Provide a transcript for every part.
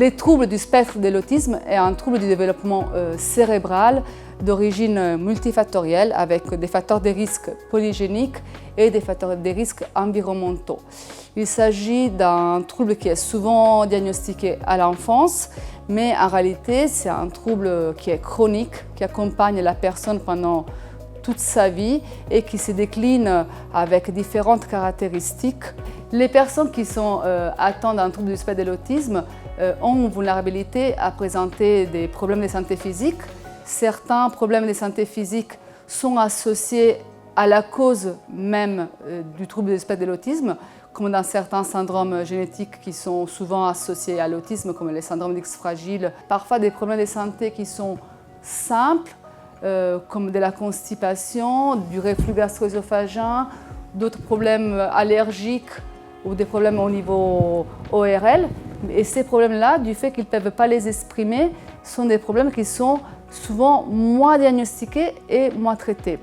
Les troubles du spectre de l'autisme est un trouble du développement cérébral d'origine multifactorielle avec des facteurs de risque polygéniques et des facteurs de risque environnementaux. Il s'agit d'un trouble qui est souvent diagnostiqué à l'enfance, mais en réalité c'est un trouble qui est chronique, qui accompagne la personne pendant toute sa vie et qui se décline avec différentes caractéristiques. Les personnes qui sont atteintes d'un trouble du spectre de l'autisme ont une vulnérabilité à présenter des problèmes de santé physique. Certains problèmes de santé physique sont associés à la cause même du trouble du spectre de l'autisme, comme dans certains syndromes génétiques qui sont souvent associés à l'autisme, comme les syndromes d'X fragile. Parfois des problèmes de santé qui sont simples, comme de la constipation, du reflux gastro-œsophagien, d'autres problèmes allergiques ou des problèmes au niveau ORL. Et ces problèmes-là, du fait qu'ils ne peuvent pas les exprimer, sont des problèmes qui sont souvent moins diagnostiqués et moins traités.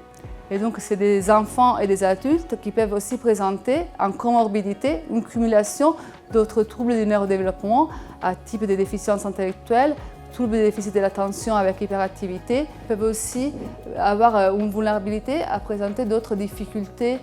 Et donc, c'est des enfants et des adultes qui peuvent aussi présenter en comorbidité une cumulation d'autres troubles du neurodéveloppement à type de déficience intellectuelle, troubles de déficit de l'attention avec hyperactivité, peuvent aussi avoir une vulnérabilité à présenter d'autres difficultés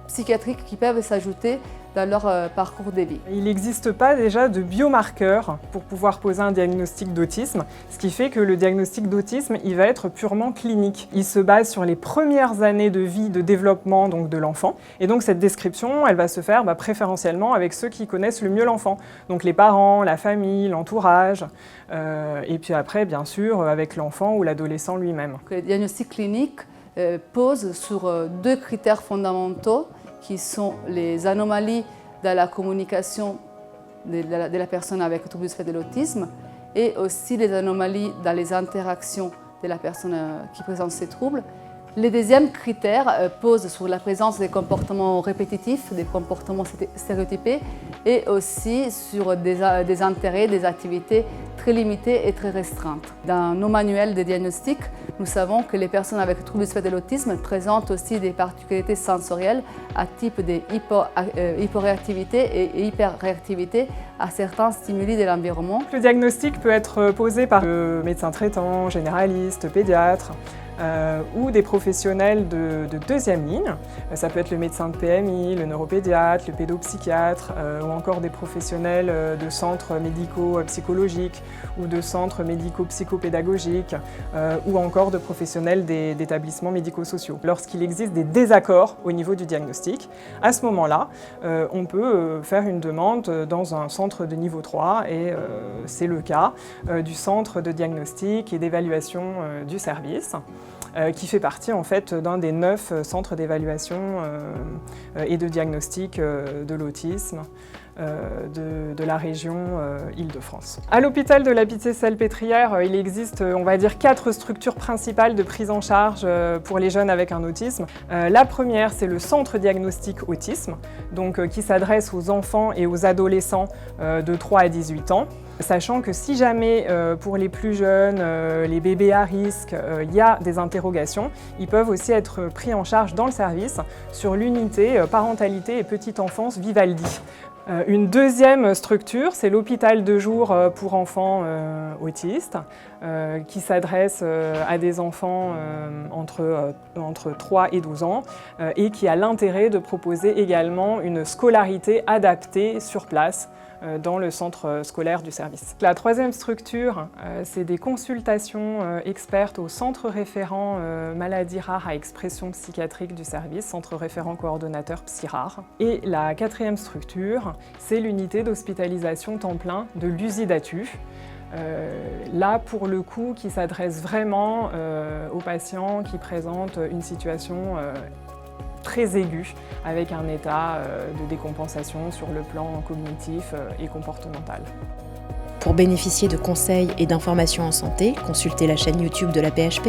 psychiatriques qui peuvent s'ajouter dans leur parcours de vie. Il n'existe pas déjà de biomarqueurs pour pouvoir poser un diagnostic d'autisme, ce qui fait que le diagnostic d'autisme, il va être purement clinique. Il se base sur les premières années de vie, de développement donc de l'enfant. Et donc cette description, elle va se faire préférentiellement avec ceux qui connaissent le mieux l'enfant. Donc les parents, la famille, l'entourage, et puis après, bien sûr, avec l'enfant ou l'adolescent lui-même. Le diagnostic clinique pose sur deux critères fondamentaux qui sont les anomalies dans la communication de la personne avec le trouble du spectre de l'autisme et aussi les anomalies dans les interactions de la personne qui présente ces troubles. Le deuxième critère pose sur la présence des comportements répétitifs, des comportements stéréotypés et aussi sur des intérêts, des activités très limitées et très restreintes. Dans nos manuels de diagnostic, nous savons que les personnes avec le trouble du spectre de l'autisme présentent aussi des particularités sensorielles à type de hyporéactivité et hyperréactivité à certains stimuli de l'environnement. Le diagnostic peut être posé par le médecin traitant, généraliste, pédiatre, ou des professionnels de deuxième ligne. Ça peut être le médecin de PMI, le neuropédiatre, le pédopsychiatre, ou encore des professionnels de centres médico-psychologiques ou de centres médico-psychopédagogiques, ou encore de professionnels d'établissements médico-sociaux. Lorsqu'il existe des désaccords au niveau du diagnostic, à ce moment-là, on peut faire une demande dans un centre de niveau 3 et c'est le cas du centre de diagnostic et d'évaluation du service, qui fait partie en fait d'un des 9 centres d'évaluation et de diagnostic de l'autisme de la région Île-de-France. À l'hôpital de la Pitié-Salpêtrière, il existe, on va dire, 4 structures principales de prise en charge pour les jeunes avec un autisme. La première, c'est le centre diagnostic autisme, donc, qui s'adresse aux enfants et aux adolescents de 3 à 18 ans. Sachant que si jamais, pour les plus jeunes, les bébés à risque, il y a des interrogations, ils peuvent aussi être pris en charge dans le service sur l'unité parentalité et petite enfance Vivaldi. Une deuxième structure, c'est l'hôpital de jour pour enfants autistes, qui s'adresse à des enfants entre 3 et 12 ans et qui a l'intérêt de proposer également une scolarité adaptée sur place dans le centre scolaire du service. La troisième structure, c'est des consultations expertes au centre référent maladies rares à expression psychiatrique du service, centre référent coordonnateur psy-rare. Et la quatrième structure, c'est l'unité d'hospitalisation temps plein de l'USIDATU. Là, pour le coup, qui s'adresse vraiment aux patients qui présentent une situation très aigu, avec un état de décompensation sur le plan cognitif et comportemental. Pour bénéficier de conseils et d'informations en santé, consultez la chaîne YouTube de la PHP.